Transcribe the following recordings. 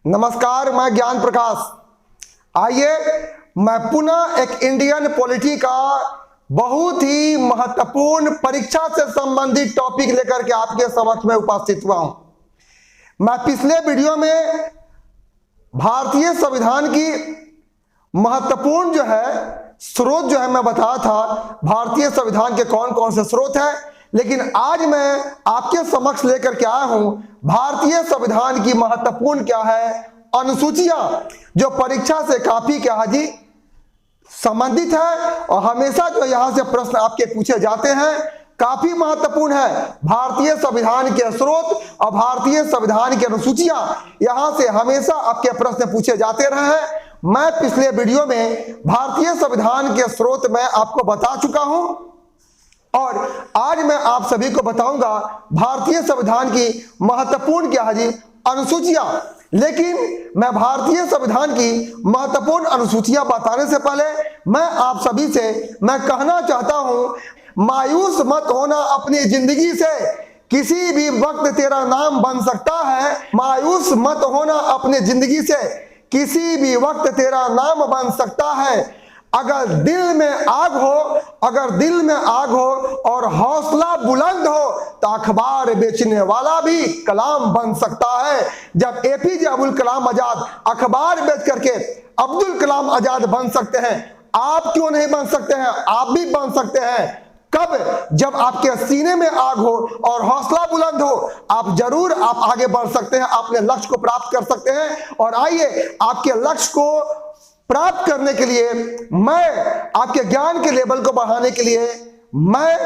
नमस्कार, मैं ज्ञान प्रकाश। आइए मैं पुनः एक इंडियन पॉलिटी का बहुत ही महत्वपूर्ण परीक्षा से संबंधित टॉपिक लेकर के आपके समक्ष में उपस्थित हुआ हूं। मैं पिछले वीडियो में भारतीय संविधान की महत्वपूर्ण स्रोत मैं बताया था, भारतीय संविधान के कौन कौन से स्रोत हैं। लेकिन आज मैं आपके समक्ष लेकर के आया हूं भारतीय संविधान की महत्वपूर्ण अनुसूचियां, जो परीक्षा से काफी संबंधित है और हमेशा यहां से प्रश्न आपके पूछे जाते हैं, काफी महत्वपूर्ण है। भारतीय संविधान के स्रोत और भारतीय संविधान की अनुसूचियां यहां से हमेशा आपके प्रश्न पूछे जाते रहे हैं। मैं पिछले वीडियो में भारतीय संविधान के स्रोत में आपको बता चुका हूं और आज मैं आप सभी को बताऊंगा भारतीय संविधान की महत्वपूर्ण अनुसूचियां। लेकिन मैं भारतीय संविधान की महत्वपूर्ण अनुसूचियां बताने से पहले मैं आप सभी से कहना चाहता हूं, मायूस मत होना अपनी जिंदगी से, किसी भी वक्त तेरा नाम बन सकता है। मायूस मत होना अपनी जिंदगी से, किसी भी वक्त तेरा नाम बन सकता है। अगर दिल में आग हो और हौसला बुलंद हो तो अखबार बेचने वाला भी कलाम बन सकता है। जब एपीजे अब्दुल कलाम आजाद अखबार बेच करके अब्दुल कलाम आजाद बन सकते हैं, आप क्यों नहीं बन सकते हैं? आप भी बन सकते हैं। कब? जब आपके सीने में आग हो और हौसला बुलंद हो, आप जरूर आगे बढ़ सकते हैं, अपने लक्ष्य को प्राप्त कर सकते हैं। और आइए, आपके लक्ष्य को प्राप्त करने के लिए, मैं आपके ज्ञान के लेवल को बढ़ाने के लिए मैं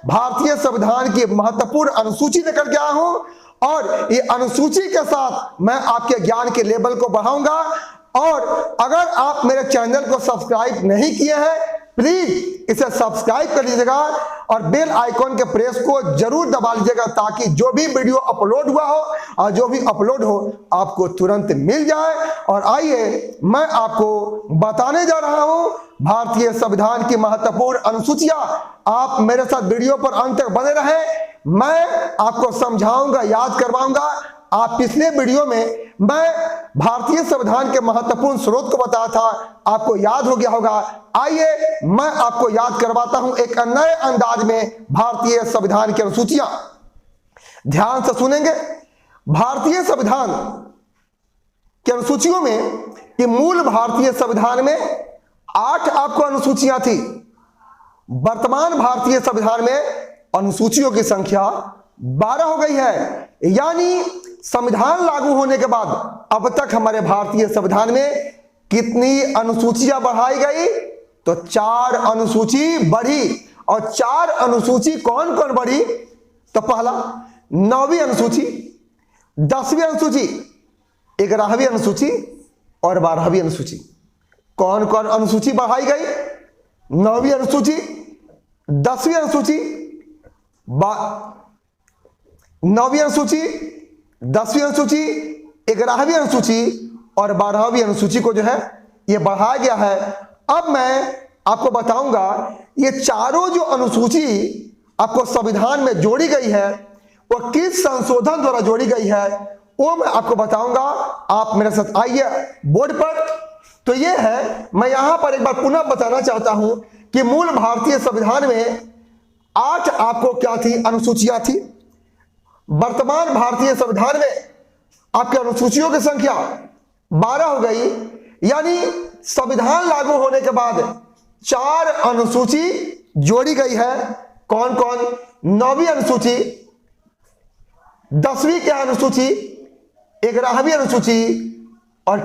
भारतीय संविधान की महत्वपूर्ण अनुसूची लेकर के आया हूं और ये अनुसूची के साथ मैं आपके ज्ञान के लेवल को बढ़ाऊंगा। और अगर आप मेरे चैनल को सब्सक्राइब नहीं किए हैं, प्लीज इसे सब्सक्राइब कर लीजिएगा और बेल आइकॉन के प्रेस को जरूर दबा लीजिएगा, ताकि जो भी वीडियो अपलोड हुआ हो और जो भी अपलोड हो आपको तुरंत मिल जाए। और आइए, मैं आपको बताने जा रहा हूं भारतीय संविधान की महत्वपूर्ण अनुसूचियां। आप मेरे साथ वीडियो पर अंत तक बने रहें, मैं आपको समझाऊंगा, याद करवाऊंगा। आप पिछले वीडियो में मैं भारतीय संविधान के महत्वपूर्ण स्रोत को बताया था, आपको याद हो गया होगा। आइए, मैं आपको याद करवाता हूं एक नए अंदाज में भारतीय संविधान की अनुसूचियां। ध्यान से सुनेंगे। भारतीय संविधान की अनुसूचियों में, कि मूल भारतीय संविधान में 8 आपको अनुसूचियां थी। वर्तमान भारतीय संविधान में अनुसूचियों की संख्या 12 हो गई है। यानी संविधान लागू होने के बाद अब तक हमारे भारतीय संविधान में कितनी अनुसूचियां बढ़ाई गई? तो 4 अनुसूची बढ़ी। और 4 अनुसूची कौन कौन बढ़ी? तो पहला 9वीं अनुसूची, 10वीं अनुसूची, 11वीं अनुसूची और 12वीं अनुसूची। कौन कौन अनुसूची बढ़ाई गई? 9वीं अनुसूची, 10वीं अनुसूची, 9वीं अनुसूची, 10वीं अनुसूची, 11वीं अनुसूची और 12वीं अनुसूची को ये बढ़ाया गया है। अब मैं आपको बताऊंगा ये चारों जो अनुसूची आपको संविधान में जोड़ी गई है, वो किस संशोधन द्वारा जोड़ी गई है, वो मैं आपको बताऊंगा। आप मेरे साथ आइए बोर्ड पर। तो ये है, मैं यहां पर एक बार पुनः बताना चाहता हूं कि मूल भारतीय संविधान में 8 आपको क्या थी? अनुसूचियां थी। वर्तमान भारतीय संविधान में आपके अनुसूचियों की संख्या 12 हो गई। यानी संविधान लागू होने के बाद 4 अनुसूची जोड़ी गई है। कौन कौन? 9वीं अनुसूची, 10वीं अनुसूची, 11वीं अनुसूची और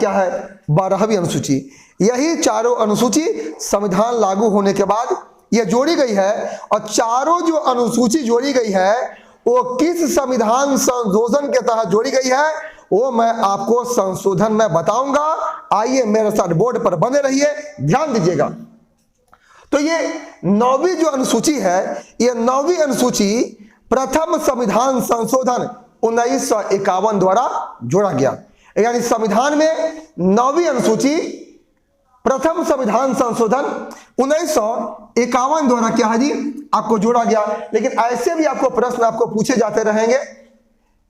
12वीं अनुसूची। यही चारों अनुसूची संविधान लागू होने के बाद यह जोड़ी गई है। और चारों जो अनुसूची जोड़ी गई है वो किस संविधान संशोधन के तहत जोड़ी गई है, वो मैं आपको संशोधन में बताऊंगा। आइए, मेरे साथ बोर्ड पर बने रहिए, ध्यान दीजिएगा। तो ये 9वीं जो अनुसूची है, ये 9वीं अनुसूची प्रथम संविधान संशोधन 1951 द्वारा जोड़ा गया। यानी संविधान में 9वीं अनुसूची प्रथम संविधान संशोधन 1951 द्वारा आपको जोड़ा गया। लेकिन ऐसे भी आपको प्रश्न पूछे जाते रहेंगे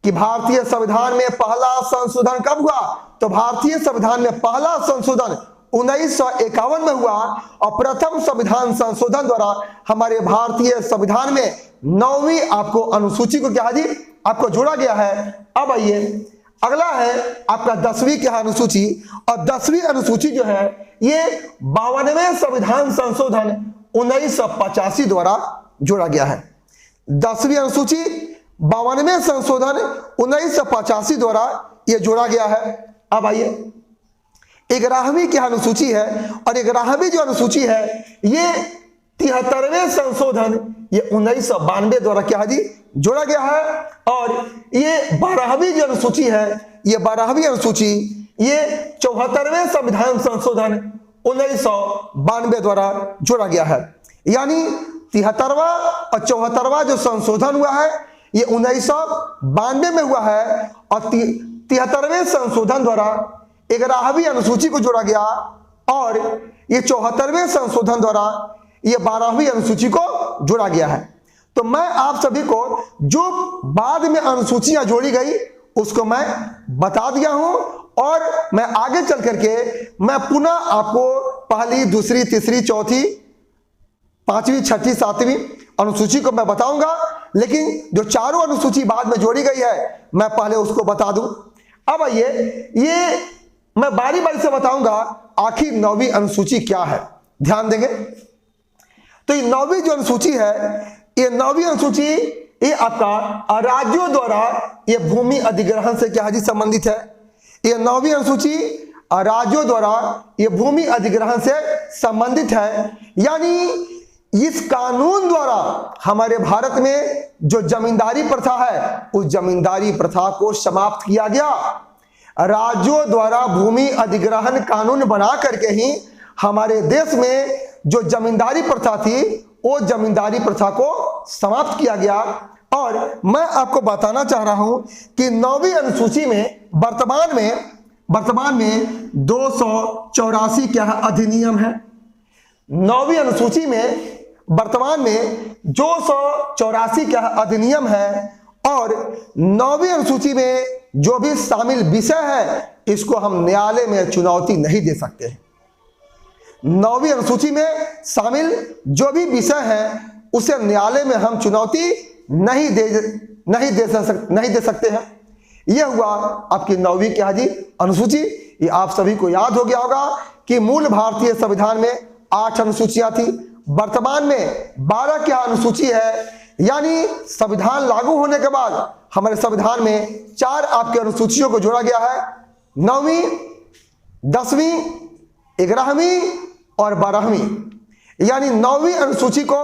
कि भारतीय संविधान में पहला संशोधन कब हुआ? तो भारतीय संविधान में पहला संशोधन 1951 में हुआ और प्रथम संविधान संशोधन द्वारा हमारे भारतीय संविधान में 9वीं आपको अनुसूची को क्या जी आपको जोड़ा गया है। अब आइए अगला है आपका 10वीं क्या अनुसूची, और 10वीं अनुसूची जो है ये 52वें संविधान संशोधन 1985 द्वारा जोड़ा गया है। 10वीं अनुसूची 52वें संशोधन 1985 द्वारा यह जोड़ा गया है। अब आइए 11वीं क्या अनुसूची है, और 11वीं जो अनुसूची है ये 73वें संशोधन ये 1992 द्वारा क्या जी जोड़ा गया है। और ये 12वीं जो अनुसूची है, ये 12वीं अनुसूची ये 74वें संविधान संशोधन 1992 द्वारा जोड़ा गया है। यानी 73वां और 74वां जो संशोधन हुआ है ये 1992 में हुआ है, और 73वें संशोधन द्वारा 11वीं अनुसूची को जोड़ा गया, और ये 74वें संशोधन द्वारा ये 12वीं अनुसूची को जोड़ा गया है। तो मैं आप सभी को जो बाद में अनुसूचियां जोड़ी गई उसको मैं बता दिया हूं, और मैं आगे चल करके मैं पुनः आपको पहली, दूसरी, तीसरी, चौथी, पांचवी, छठी, सातवीं अनुसूची को मैं बताऊंगा, लेकिन जो चारों अनुसूची बाद में जोड़ी गई है मैं पहले उसको बता दूं। अब आइए ये मैं बारी बारी से बताऊंगा आखिर 9वीं अनुसूची क्या है, ध्यान देंगे। तो ये 9वीं जो अनुसूची है, ये 9वीं अनुसूची ये आपका राज्यों द्वारा ये भूमि अधिग्रहण से क्या है जी संबंधित है। ये 9वीं अनुसूची राज्यों द्वारा ये भूमि अधिग्रहण से संबंधित है। यानी इस कानून द्वारा हमारे भारत में जो जमींदारी प्रथा है उस जमींदारी प्रथा को समाप्त किया गया। राज्यों द्वारा भूमि अधिग्रहण कानून बना करके ही हमारे देश में जो जमींदारी प्रथा थी वो जमींदारी प्रथा को समाप्त किया गया। और मैं आपको बताना चाह रहा हूं कि 9वीं अनुसूची में वर्तमान में 284 क्या है अधिनियम है। 9वीं अनुसूची में वर्तमान में 284 क्या है अधिनियम है, और 9वीं अनुसूची में जो भी शामिल विषय है इसको हम न्यायालय में चुनौती नहीं दे सकते हैं। 9वीं अनुसूची में शामिल जो भी विषय है उसे न्यायालय में हम चुनौती नहीं दे सकते हैं। यह हुआ आपकी 9वीं क्या जी अनुसूची। ये आप सभी को याद हो गया होगा कि मूल भारतीय संविधान में 8 अनुसूचियां थी, वर्तमान में 12 क्या अनुसूची है। यानी संविधान लागू होने के बाद हमारे संविधान में 4 आपके अनुसूचियों को जोड़ा गया है, 9वीं, 10वीं, 11वीं और 12वीं। यानी 9वीं अनुसूची को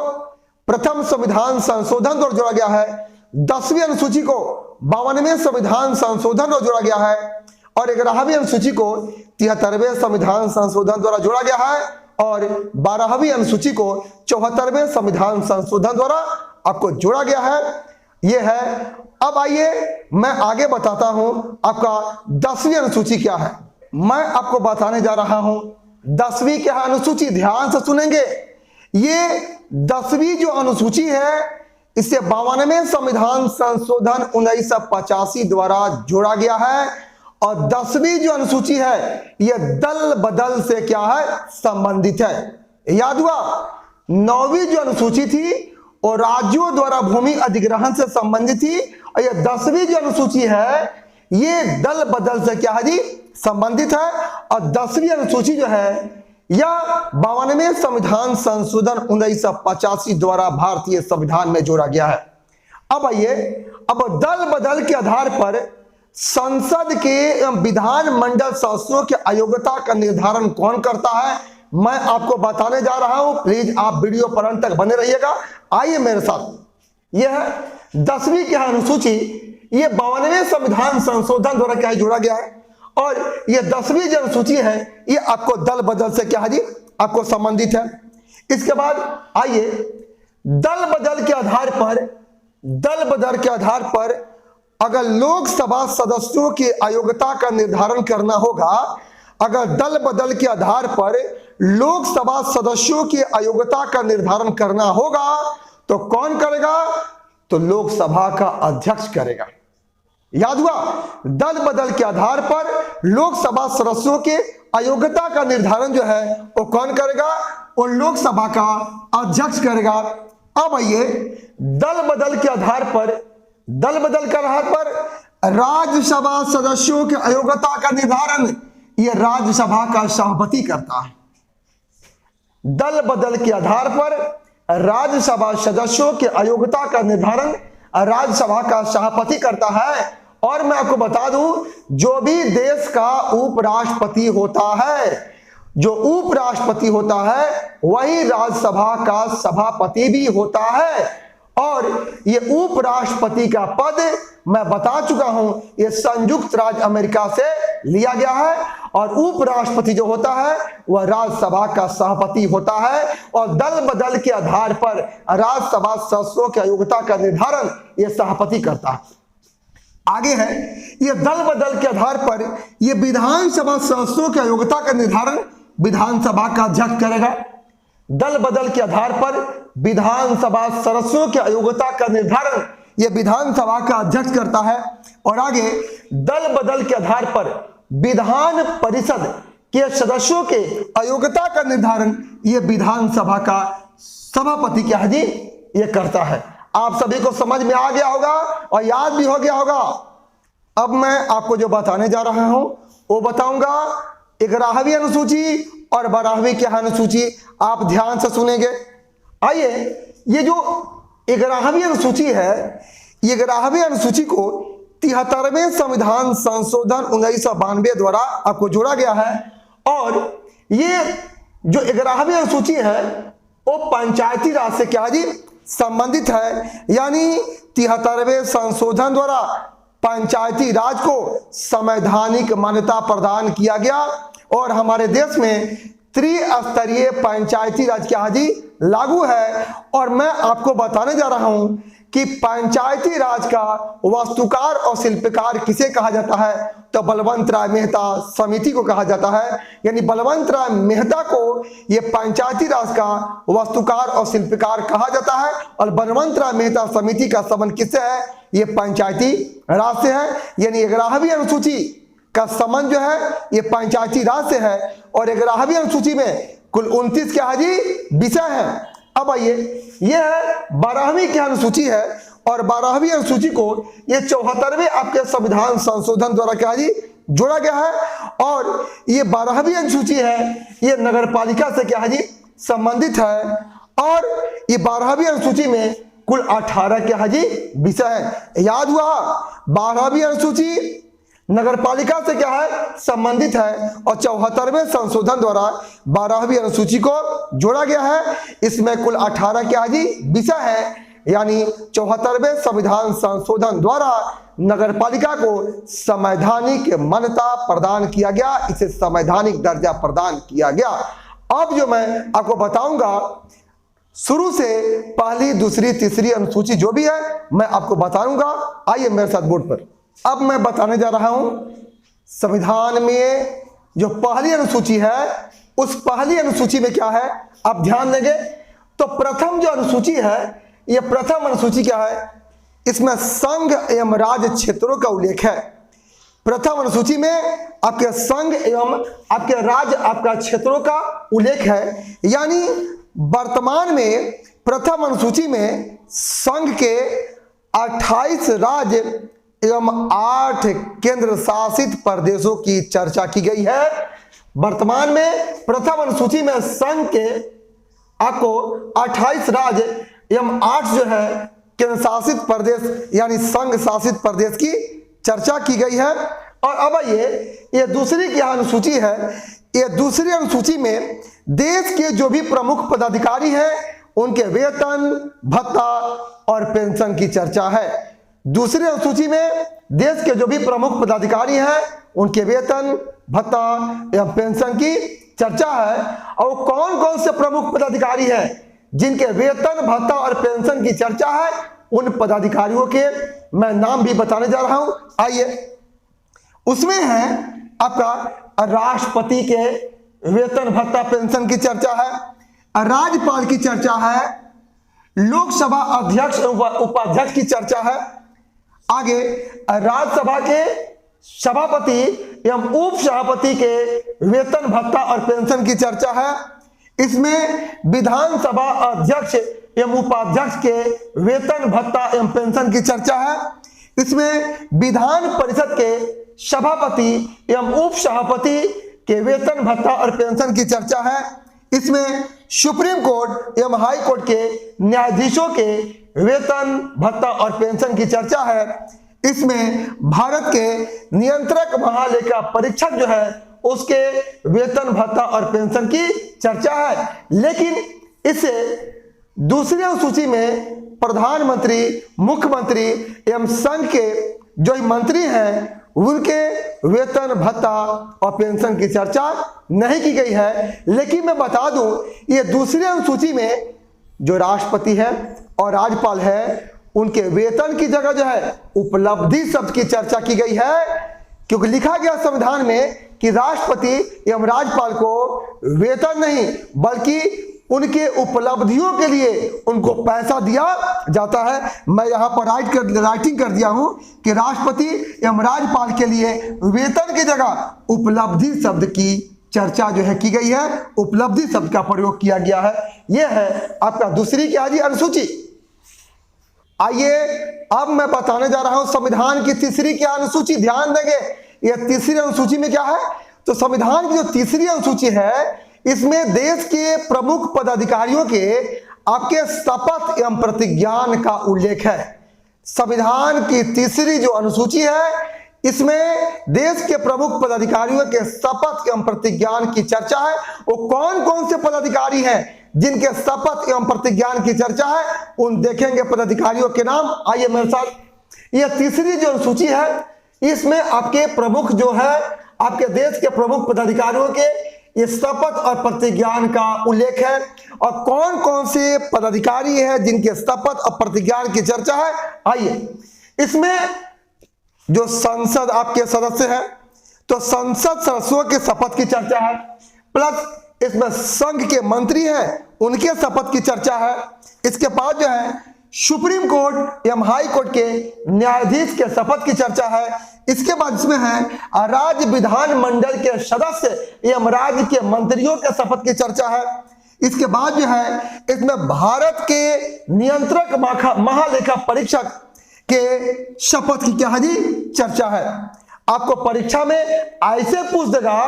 प्रथम संविधान संशोधन द्वारा जोड़ा गया है, 10वीं अनुसूची को 52वें संविधान संशोधन द्वारा जोड़ा गया है, और 11वीं अनुसूची को 73वें संविधान संशोधन द्वारा जोड़ा गया है, और 12वीं अनुसूची को 74वें संविधान संशोधन द्वारा आपको जोड़ा गया है। यह है। अब आइए मैं आगे बताता हूं आपका 10वीं अनुसूची क्या है। मैं आपको बताने जा रहा हूं 10वीं क्या अनुसूची, ध्यान से सुनेंगे। ये 10वीं जो अनुसूची है इसे 52वें संविधान संशोधन 1985 द्वारा जोड़ा गया है, और 10वीं जो अनुसूची है यह दल बदल से क्या है संबंधित है। याद हुआ 9वीं जो अनुसूची थी और राज्यों द्वारा भूमि अधिग्रहण से संबंधित थी, और यह 10वीं जो अनुसूची है ये दल बदल से क्या है जी संबंधित है। और 10वीं अनुसूची जो है यह 52वें संविधान संशोधन 1985 द्वारा भारतीय संविधान में जोड़ा गया है। अब आइए, अब दल बदल के आधार पर संसद के विधान मंडल सदस्यों के अयोग्यता का निर्धारण कौन करता है मैं आपको बताने जा रहा हूं। प्लीज आप वीडियो पर अंत तक बने रहिएगा। आइए मेरे साथ। यह 10वीं क्या अनुसूची ये 52वें संविधान संशोधन द्वारा क्या जोड़ा गया है, और ये 10वीं जो अनुसूची है ये आपको दल बदल से क्या है जी आपको संबंधित है। इसके बाद आइए दल बदल के आधार पर अगर लोकसभा सदस्यों की अयोग्यता का निर्धारण करना होगा, अगर दल बदल के आधार पर लोकसभा सदस्यों की अयोग्यता का निर्धारण करना होगा तो कौन करेगा? तो लोकसभा का अध्यक्ष करेगा। याद हुआ? दल बदल के आधार पर लोकसभा सदस्यों के अयोग्यता का निर्धारण जो है वो कौन करेगा? वो लोकसभा का अध्यक्ष करेगा। अब आइए, दल बदल के आधार पर राज्यसभा सदस्यों के अयोग्यता का निर्धारण यह राज्यसभा का सभापति करता है। दल बदल के आधार पर राज्यसभा सदस्यों के अयोग्यता का निर्धारण राज्यसभा का सभापति करता है। और मैं आपको बता दूं, जो भी देश का उपराष्ट्रपति होता है, जो उपराष्ट्रपति होता है वही राज्यसभा का सभापति भी होता है। और ये उपराष्ट्रपति का पद मैं बता चुका हूं, ये संयुक्त राज्य अमेरिका से लिया गया है। और उपराष्ट्रपति जो होता है वह राज्यसभा का सभापति होता है। और दल बदल के आधार पर राज्यसभा सदस्यों की अयोग्यता का निर्धारण यह सभापति करता है। आगे है, यह दल बदल के आधार पर यह विधानसभा सदस्यों की अयोग्यता का निर्धारण विधानसभा का अध्यक्ष करेगा। दल बदल के आधार पर विधानसभा सदस्यों की अयोग्यता का निर्धारण यह विधानसभा का अध्यक्ष करता है। और आगे, दल बदल के आधार पर विधान परिषद के सदस्यों के अयोग्यता का निर्धारण यह विधानसभा का सभापति क्या है जी, यह करता है। आप सभी को समझ में आ गया होगा और याद भी हो गया होगा। अब मैं आपको जो बताने जा रहा हूं वो बताऊंगा 11वीं अनुसूची और 12वीं की अनुसूची। आप ध्यान से सुनेंगे। आइए, ये जो 11वीं अनुसूची है, ये 11वीं अनुसूची को 73वें संविधान संशोधन 1992 द्वारा आपको जोड़ा गया है। और ये जो 11वीं अनुसूची है वो पंचायती राज से क्या जी, संबंधित है। यानी 73वें संशोधन द्वारा पंचायती राज को संवैधानिक मान्यता प्रदान किया गया। और हमारे देश में त्रिस्तरीय पंचायती राज क्या जी, लागू है। और मैं आपको बताने जा रहा हूं कि पंचायती राज का वास्तुकार और शिल्पकार किसे कहा जाता है? तो बलवंत राय मेहता समिति को कहा जाता है। यानी बलवंत राय मेहता को यह पंचायती राज का वास्तुकार और शिल्पकार कहा जाता है। और बलवंत राय मेहता समिति का संबंध किससे है? यह पंचायती राज से है। यानी 11वीं अनुसूची का संबंध जो है यह पंचायती राज से है। और 11वीं अनुसूची में कुल 29 क्या है जी, विषय है। अब आइए, यह है 12वीं की अनुसूची है। और 12वीं अनुसूची को ये 74वें आपके संविधान संशोधन द्वारा क्या जी, जोड़ा गया है। और ये 12वीं अनुसूची है, ये नगर पालिका से क्या है जी, संबंधित है। और ये 12वीं अनुसूची में कुल 18 क्या है जी, विषय है। याद हुआ? 12वीं अनुसूची नगर पालिका से क्या है, संबंधित है। और 74वें संशोधन द्वारा 12वीं अनुसूची को जोड़ा गया है। इसमें कुल 18 क्या जी, विषय है। यानी 74वें संविधान संशोधन द्वारा नगर पालिका को संवैधानिक मान्यता प्रदान किया गया, इसे संवैधानिक दर्जा प्रदान किया गया। अब जो मैं आपको बताऊंगा, शुरू से पहली, दूसरी, तीसरी अनुसूची जो भी है मैं आपको बताऊंगा। आइए मेरे साथ बोर्ड पर। अब मैं बताने जा रहा हूं संविधान में जो पहली अनुसूची है, उस पहली अनुसूची में क्या है आप ध्यान देंगे। तो प्रथम जो अनुसूची है, यह प्रथम अनुसूची क्या है, इसमें संघ एवं राज्य क्षेत्रों का उल्लेख है। प्रथम अनुसूची में आपके संघ एवं आपके राज्य आपका क्षेत्रों का उल्लेख है। यानी वर्तमान में प्रथम अनुसूची में संघ के 28 राज्य एवं 8 केंद्र शासित प्रदेशों की चर्चा की गई है। वर्तमान में प्रथम अनुसूची में संघ के आपको 28 राज्य एवं 8 जो है केंद्र शासित प्रदेश यानी संघ शासित प्रदेश की चर्चा की गई है। और अब ये दूसरी क्या अनुसूची है, ये दूसरी अनुसूची में देश के जो भी प्रमुख पदाधिकारी हैं उनके वेतन, भत्ता और पेंशन की चर्चा है। दूसरी अनुसूची में देश के जो भी प्रमुख पदाधिकारी हैं उनके वेतन, भत्ता एवं पेंशन की चर्चा है। और कौन कौन से प्रमुख पदाधिकारी हैं जिनके वेतन, भत्ता और पेंशन की चर्चा है, उन पदाधिकारियों के मैं नाम भी बताने जा रहा हूं। आइए, उसमें है आपका राष्ट्रपति के वेतन, भत्ता, पेंशन की चर्चा है, राज्यपाल की चर्चा है, लोकसभा अध्यक्ष एवं उपाध्यक्ष की चर्चा है, आगे राज्यसभा के सभापति एवं उप सभापति के वेतन भत्ता और पेंशन की चर्चा है। इसमें विधानसभा अध्यक्ष एवं उपाध्यक्ष के वेतन भत्ता एवं पेंशन की चर्चा है। इसमें विधान परिषद के सभापति एवं उप सभापति के वेतन भत्ता और पेंशन की चर्चा है। इसमें सुप्रीम कोर्ट एवं हाई कोर्ट के न्यायाधीशों के वेतन भत्ता और पेंशन की चर्चा है। इसमें भारत के नियंत्रक महालेखा परीक्षक जो है उसके वेतन भत्ता और पेंशन की चर्चा है। लेकिन इससे दूसरी अनुसूची में प्रधानमंत्री, मुख्यमंत्री एवं संघ के जो मंत्री हैं उनके वेतन भत्ता और पेंशन की चर्चा नहीं की गई है। लेकिन मैं बता दूं, ये दूसरी अनुसूची में जो राष्ट्रपति है और राज्यपाल है उनके वेतन की जगह जो है उपलब्धि शब्द की चर्चा की गई है, क्योंकि लिखा गया संविधान में कि राष्ट्रपति एवं राज्यपाल को वेतन नहीं बल्कि उनके उपलब्धियों के लिए उनको पैसा दिया जाता है। मैं यहाँ पर राइटिंग कर दिया हूँ कि राष्ट्रपति एवं राज्यपाल के लिए वेतन की जगह उपलब्धि शब्द की चर्चा जो है की गई है, उपलब्धि शब्द का प्रयोग किया गया है। यह है आपका दूसरी क्या जी अनुसूची। आइए अब मैं बताने जा रहा हूं संविधान की तीसरी क्या अनुसूची। ध्यान देंगे यह तीसरी अनुसूची में क्या है, तो संविधान की जो तीसरी अनुसूची है इसमें देश के प्रमुख पदाधिकारियों के आपके शपथ एवं प्रतिज्ञान का उल्लेख है। संविधान की तीसरी जो अनुसूची है इसमें देश के प्रमुख पदाधिकारियों के शपथ एवं प्रतिज्ञान की चर्चा है। वो कौन कौन से पदाधिकारी हैं जिनके शपथ एवं प्रतिज्ञान की चर्चा है, उन देखेंगे पदाधिकारियों के नाम। आइए मेरे साथ, यह तीसरी जो अनुसूची है इसमें आपके प्रमुख जो है आपके देश के प्रमुख पदाधिकारियों के ये शपथ और प्रतिज्ञान का उल्लेख है और कौन कौन से पदाधिकारी हैं जिनके शपथ और प्रतिज्ञान की चर्चा है। आइए, इसमें जो संसद आपके सदस्य हैं तो संसद सदस्यों के शपथ की चर्चा है, प्लस इसमें संघ के मंत्री हैं उनके शपथ की चर्चा है। इसके बाद जो है सुप्रीम कोर्ट एवं हाई कोर्ट के न्यायाधीश के शपथ की चर्चा है। इसके बाद इसमें है राज्य विधान मंडल के सदस्य एवं राज्य के मंत्रियों के शपथ की चर्चा है। इसके बाद जो है इसमें भारत के नियंत्रक महालेखा परीक्षक के शपथ की क्या है जी चर्चा है। आपको परीक्षा में ऐसे पूछ देगा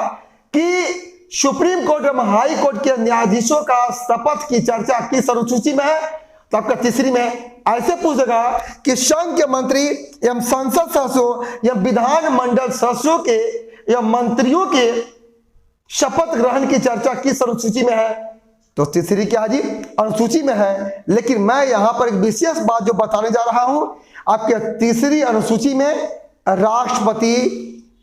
कि सुप्रीम कोर्ट एवं हाई कोर्ट के न्यायाधीशों का शपथ की चर्चा किस अनुसूची में है, तो आपका तीसरी में ऐसे पूछ देगा कि संघ के मंत्री एवं संसद सदस्यों एवं विधान मंडल सदस्यों के एवं मंत्रियों के शपथ ग्रहण की चर्चा किस अनुसूची में है, तो तीसरी क्या जी अनुसूची में है। लेकिन मैं यहां पर एक विशेष बात जो बताने जा रहा हूं, आपके तीसरी अनुसूची में राष्ट्रपति,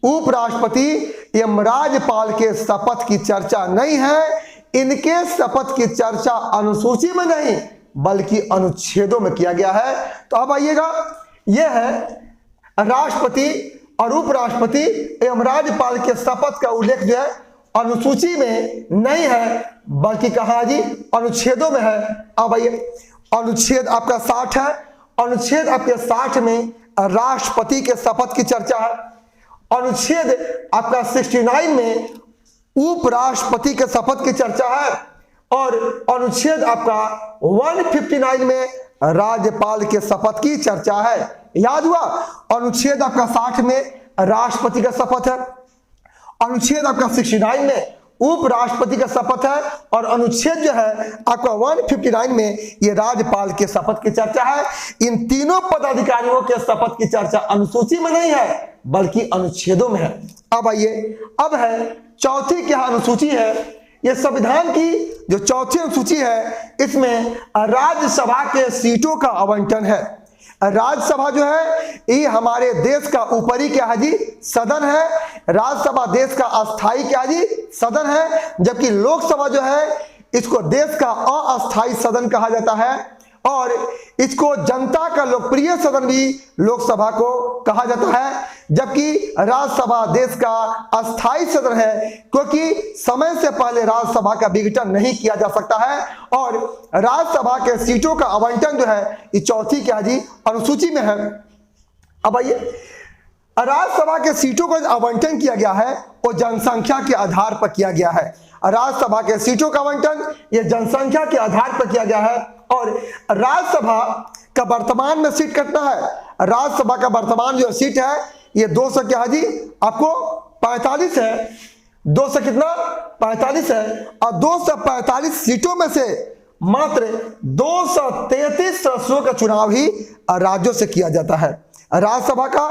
उपराष्ट्रपति एवं राज्यपाल के शपथ की चर्चा नहीं है। इनके शपथ की चर्चा अनुसूची में नहीं बल्कि अनुच्छेदों में किया गया है। तो अब आइएगा, यह है राष्ट्रपति और उपराष्ट्रपति एवं राज्यपाल के शपथ का उल्लेख जो है अनुसूची में नहीं है बल्कि कहा जी अनुच्छेदों में है। अब आइए, अनुच्छेद आपका 60 है। अनुच्छेद आपके 60 में राष्ट्रपति के शपथ की चर्चा है। अनुच्छेद आपका 69 में उपराष्ट्रपति के शपथ की चर्चा है और अनुच्छेद आपका 159 में राज्यपाल के शपथ की चर्चा है। याद हुआ, अनुच्छेद आपका 60 में राष्ट्रपति का शपथ है, अनुच्छेद आपका 69 में उपराष्ट्रपति का शपथ है और अनुच्छेद जो है आपका 159 में ये राज्यपाल के शपथ की चर्चा है। इन तीनों पदाधिकारियों के शपथ की चर्चा अनुसूची में नहीं है बल्कि अनुच्छेदों में है। अब आइए, अब है चौथी क्या अनुसूची है। यह संविधान की जो चौथी अनुसूची है इसमें राज्यसभा के सीटों का आवंटन है। राज्यसभा जो है ये हमारे देश का ऊपरी क्या है जी सदन है। राज्यसभा देश का अस्थाई क्या जी सदन है, जबकि लोकसभा जो है इसको देश का अस्थाई सदन कहा जाता है और इसको जनता का लोकप्रिय सदन भी लोकसभा को कहा जाता है, जबकि राज्यसभा देश का अस्थाई सदन है क्योंकि समय से पहले राज्यसभा का विघटन नहीं किया जा सकता है और राज्यसभा के सीटों का आवंटन जो है ये चौथी क्या जी अनुसूची में है। अब आइए, राज्यसभा के सीटों का आवंटन किया गया है वो जनसंख्या के आधार पर किया गया है। राज्यसभा के सीटों का आवंटन ये जनसंख्या के आधार पर किया गया है। और राज्यसभा का वर्तमान में सीट कितना है? राज्यसभा का वर्तमान जो सीट है ये 200 क्या है जी, आपको 45 है। 200 कितना? 45 है। और 245 सीटों में से मात्र 233 सदस्यों का चुनाव ही राज्यों से किया जाता है। राज्यसभा का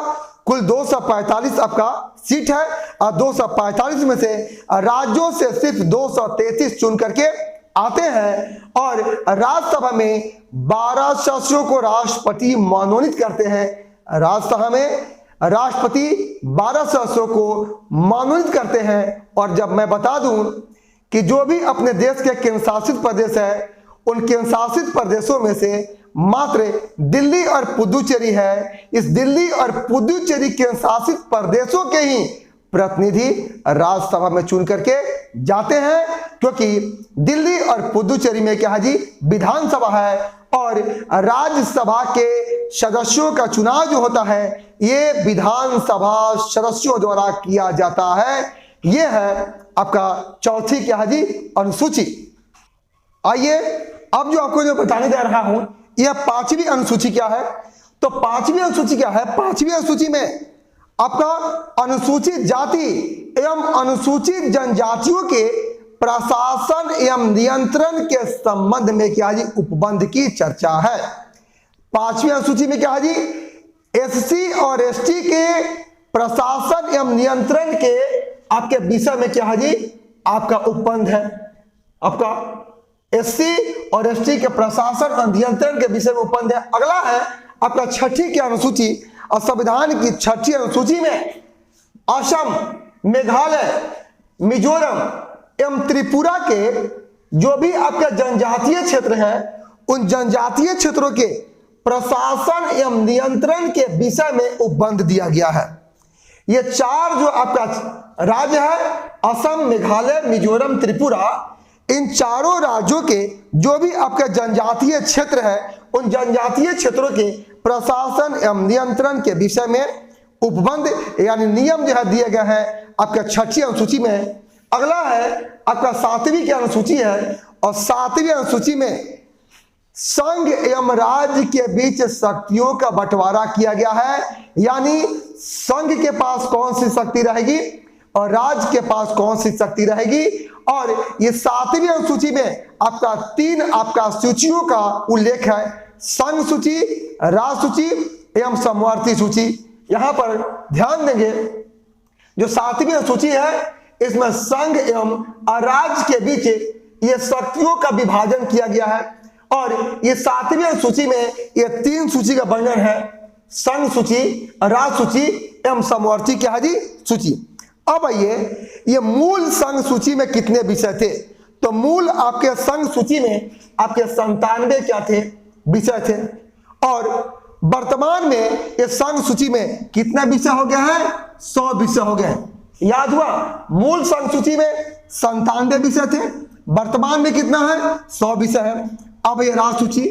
कुल 245 आपका सीट है और 245 में से राज्यों से सिर्फ 233 चुन करके आते हैं। और राज्यसभा में 12 सदस्यों को राष्ट्रपति मनोनीत करते हैं। राज्यसभा में राष्ट्रपति 12 सदस्यों को मनोनीत करते हैं। और जब मैं बता दूं कि जो भी अपने देश के केंद्र शासित प्रदेश है उन केंद्र शासित प्रदेशों में से मात्र दिल्ली और पुदुचेरी है। इस दिल्ली और पुदुचेरी केंद्र शासित प्रदेशों के ही प्रतिनिधि राज्यसभा में चुन करके जाते हैं, क्योंकि दिल्ली और पुदुचेरी में क्या है जी, विधानसभा है। और राज्यसभा के सदस्यों का चुनाव जो होता है ये विधानसभा सदस्यों द्वारा किया जाता है। ये है आपका चौथी क्या है जी, अनुसूची। आइए अब जो आपको जो बताने जा रहा हूं यह 5वीं अनुसूची क्या है। तो 5वीं अनुसूची क्या है? 5वीं अनुसूची में आपका अनुसूचित जाति एवं अनुसूचित जनजातियों के प्रशासन एवं नियंत्रण के संबंध में क्या जी, उपबंध की चर्चा है। 5वीं अनुसूची में क्या है जी, एससी और एसटी के प्रशासन एवं नियंत्रण के आपके विषय में क्या है जी, आपका उपबंध है। आपका एससी और एसटी के प्रशासन और नियंत्रण के विषय में उपबंध है। अगला है आपका 6ठी की अनुसूची और संविधान की 6ठी अनुसूची में असम, मेघालय, मिजोरम एवं त्रिपुरा के जो भी आपका जनजातीय क्षेत्र है उन जनजातीय क्षेत्रों के प्रशासन एवं नियंत्रण के विषय में उपबंध दिया गया है। ये 4 जो आपका राज्य है असम, मेघालय, मिजोरम, त्रिपुरा, इन चारों राज्यों के जो भी आपका जनजातीय क्षेत्र है उन जनजातीय क्षेत्रों के प्रशासन एवं नियंत्रण के विषय में उपबंध यानी नियम जो है दिए गए हैं आपका 6ठी अनुसूची में। अगला है आपका 7वीं की अनुसूची है और 7वीं अनुसूची में संघ एवं राज्य के बीच शक्तियों का बंटवारा किया गया है। यानी संघ के पास कौन सी शक्ति रहेगी और राज्य के पास कौन सी शक्ति रहेगी। और ये 7वीं अनुसूची में आपका 3 आपका सूचियों का उल्लेख है, संघ सूची, राज्य सूची एवं समवर्ती सूची। यहां पर ध्यान देंगे जो 7वीं अनुसूची है इसमें संघ एवं राज्य के बीच ये शक्तियों का विभाजन किया गया है। और ये 7वीं अनुसूची में ये 3 सूची का वर्णन है, संघ सूची, राज्य सूची एवं समवर्ती क्या है जी, सूची। अब आइए ये मूल संघ सूची में कितने विषय थे? तो मूल आपके संघ सूची में आपके 97 क्या थे, विषय थे। और वर्तमान में ये संघ सूची में कितना विषय हो गया है? 100 विषय हो गए। याद हुआ? मूल संघ सूची में 97 विषय थे, वर्तमान में कितना है? 100 विषय है। अब ये राज्य सूची,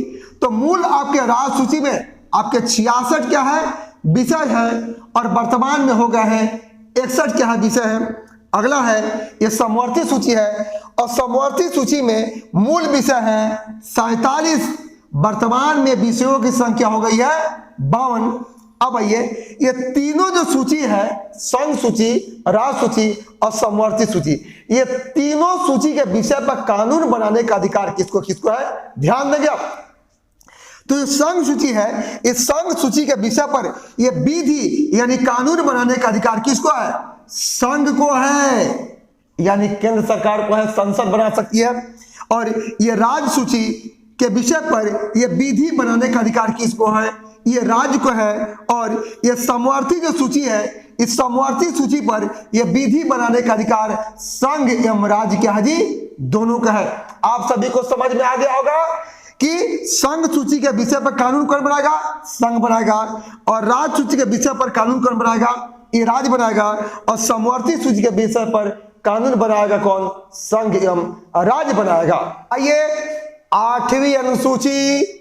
तो मूल आपके राज्य सूची में आपके 66 क्या है, विषय है और वर्तमान में हो गए हैं 61 क्या है, विषय है। अगला है ये समवर्ती सूची है और समवर्ती सूची में मूल विषय है 47, वर्तमान में विषयों की संख्या हो गई है 52। अब आइए ये तीनों जो सूची है, संघ सूची, राज्य सूची और समवर्ती सूची, ये तीनों सूची के विषय पर कानून बनाने का अधिकार किसको किसको है? ध्यान देंगे आप। तो ये संघ सूची है, इस संघ सूची के विषय पर ये विधि यानी कानून बनाने का अधिकार किसको है? संघ को है, यानी केंद्र सरकार को है, संसद बना सकती है। और ये राज्य सूची के विषय पर ये विधि बनाने का अधिकार किसको है? ये राज्य को है। और ये समवर्ती जो सूची है, इस समवर्ती सूची पर ये विधि बनाने का अधिकार संघ एवं राज्य क्या है जी, दोनों का है। आप सभी को समझ में आ गया होगा कि संघ सूची के विषय पर कानून कौन बनाएगा? संघ बनाएगा। और राज्य सूची के विषय पर कानून कौन बनाएगा? ये राज्य बनाएगा। और समवर्ती सूची के विषय पर कानून बनाएगा कौन? संघ एवं राज्य बनाएगा। आइए 8वीं अनुसूची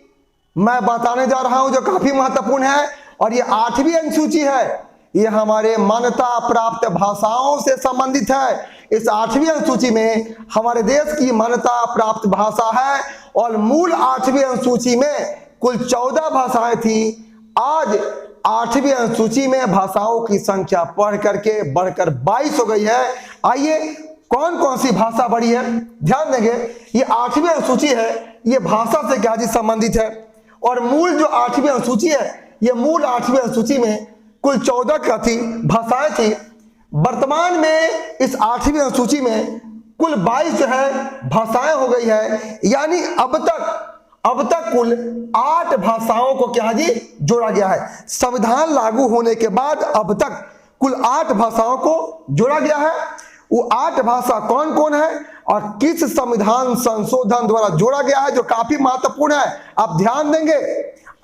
मैं बताने जा रहा हूं जो काफी महत्वपूर्ण है और ये 8वीं अनुसूची है, ये हमारे मान्यता प्राप्त भाषाओं से संबंधित है। इस 8वीं अनुसूची में हमारे देश की मान्यता प्राप्त भाषा है और मूल 8वीं अनुसूची में कुल 14 भाषाएं थी। आज 8वीं अनुसूची में भाषाओं की संख्या बढ़कर 22 हो गई है। आइए कौन कौन सी भाषा बढ़ी है ध्यान देंगे। ये 8वीं अनुसूची है, ये भाषा से क्या जी संबंधित है। और मूल जो 8वीं अनुसूची है, ये मूल 8वीं अनुसूची में कुल 14 का थी भाषाएं थी। वर्तमान में इस 8वीं अनुसूची में कुल 22 जो है भाषाएं हो गई है। यानी अब तक कुल 8 भाषाओं को क्या जी जोड़ा गया है। संविधान लागू होने के बाद अब तक कुल 8 भाषाओं को जोड़ा गया है। वो 8 भाषा कौन कौन है और किस संविधान संशोधन द्वारा जोड़ा गया है, जो काफी महत्वपूर्ण है, आप ध्यान देंगे।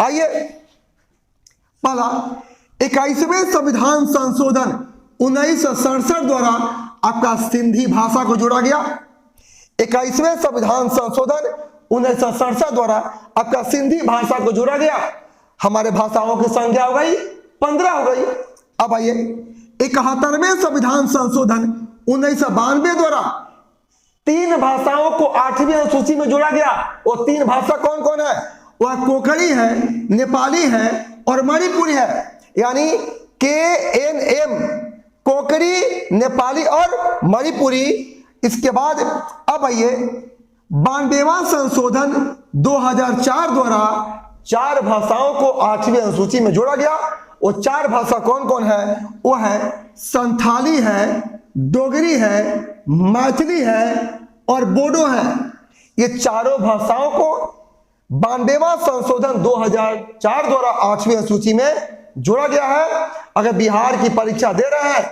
आइए, पहला 21वें संविधान संशोधन 1967 द्वारा आपका सिंधी भाषा को जोड़ा गया। 21वें संविधान संशोधन 1967 द्वारा आपका सिंधी भाषा को जोड़ा गया। हमारे भाषाओं की संख्या हो गई 15 हो गई। अब आइए 71वें संविधान संशोधन 1992 द्वारा 3 भाषाओं को 8वीं अनुसूची में जोड़ा गया। वो 3 भाषा कौन कौन है? वह कोंकणी है, नेपाली है और मणिपुरी है। यानी KNM, कोंकणी, नेपाली और मणिपुरी। इसके बाद अब आइए 92वां संशोधन 2004 द्वारा 4 भाषाओं को 8वीं अनुसूची में जोड़ा गया। वो 4 भाषा कौन कौन है? वो है संथाली है, डोगरी है, मैथिली है और बोडो है। ये चारों भाषाओं को 92वां संशोधन 2004 द्वारा 8वीं अनुसूची में जोड़ा गया है। अगर बिहार की परीक्षा दे रहे हैं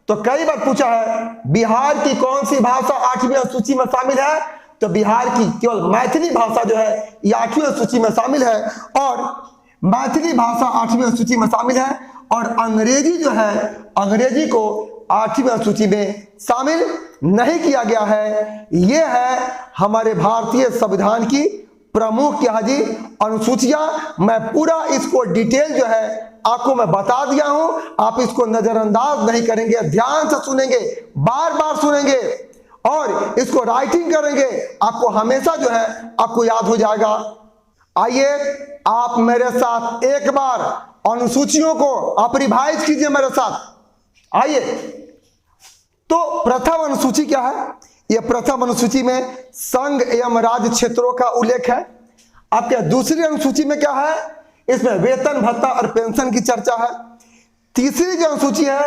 तो कई बार पूछा है बिहार की कौन सी भाषा 8वीं अनुसूची में शामिल है, तो बिहार की केवल मैथिली भाषा जो है ये 8वीं अनुसूची में शामिल है। और मैथिली भाषा 8वीं अनुसूची में शामिल है और अंग्रेजी जो है, अंग्रेजी को 8वीं अनुसूची में शामिल नहीं किया गया है। यह है हमारे भारतीय संविधान की प्रमुख क्या जी अनुसूचियां। मैं पूरा इसको डिटेल जो है आपको मैं बता दिया हूं, आप इसको नजरअंदाज नहीं करेंगे, ध्यान से सुनेंगे, बार बार सुनेंगे और इसको राइटिंग करेंगे, आपको हमेशा जो है आपको याद हो जाएगा। आइए आप मेरे साथ एक बार अनुसूचियों को आप रिवाइज कीजिए मेरे साथ। आइए, तो प्रथम अनुसूची क्या है? यह प्रथम अनुसूची में संघ एवं राज्य क्षेत्रों का उल्लेख है। आपके दूसरी अनुसूची में क्या है? इसमें वेतन भत्ता और पेंशन की चर्चा है। तीसरी जो अनुसूची है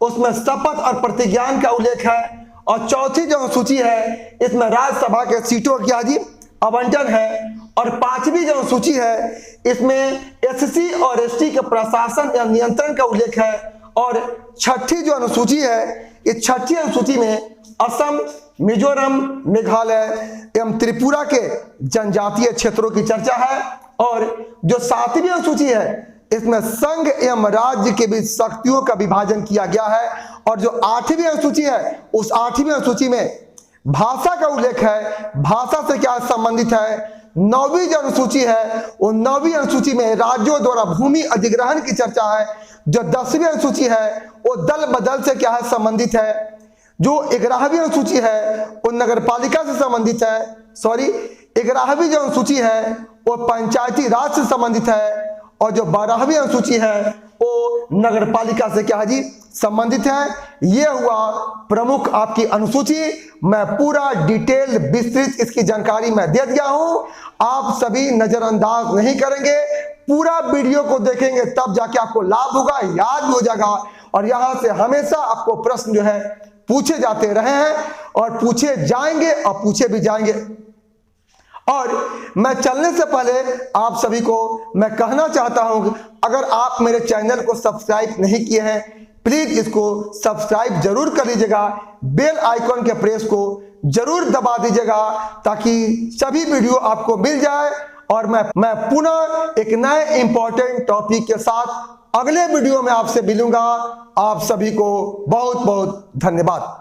उसमें शपथ और प्रतिज्ञान का उल्लेख है। और चौथी जो अनुसूची है इसमें राज्यसभा के सीटों की जी आवंटन है। और 5वीं जो अनुसूची है इसमें SC और ST के प्रशासन या नियंत्रण का उल्लेख है। और 6ठी जो अनुसूची है, इस 6ठी अनुसूची में असम, मिजोरम, मेघालय एवं त्रिपुरा के जनजातीय क्षेत्रों की चर्चा है। और जो 7वीं अनुसूची है इसमें संघ एवं राज्य के बीच शक्तियों का विभाजन किया गया है। और जो 8वीं अनुसूची है उस 8वीं अनुसूची में भाषा का उल्लेख है। भाषा से क्या संबंधित है? 9वीं जो अनुसूची है वो 9वीं अनुसूची में राज्यों द्वारा भूमि अधिग्रहण की चर्चा है। जो 10वीं अनुसूची है वो दल बदल से क्या है संबंधित है। जो 11वीं अनुसूची है वो नगर पालिका से संबंधित है। 11वीं जो अनुसूची है वो पंचायती राज से संबंधित है। और जो 12वीं अनुसूची है वो नगर पालिका से क्या है जी संबंधित है। यह हुआ प्रमुख आपकी अनुसूची। मैं पूरा डिटेल विस्तृत इसकी जानकारी मैं दे दिया हूं, आप सभी नजरअंदाज नहीं करेंगे, पूरा वीडियो को देखेंगे तब जाके आपको लाभ होगा, याद भी हो जाएगा। और यहां से हमेशा आपको प्रश्न जो है पूछे जाते रहे हैं और पूछे जाएंगे और पूछे भी जाएंगे। और मैं चलने से पहले आप सभी को मैं कहना चाहता हूं कि अगर आप मेरे चैनल को सब्सक्राइब नहीं किए हैं प्लीज इसको सब्सक्राइब जरूर कर लीजिएगा, बेल आइकॉन के प्रेस को जरूर दबा दीजिएगा ताकि सभी वीडियो आपको मिल जाए। और मैं पुनः एक नए इंपॉर्टेंट टॉपिक के साथ अगले वीडियो में आपसे मिलूंगा। आप सभी को बहुत बहुत धन्यवाद।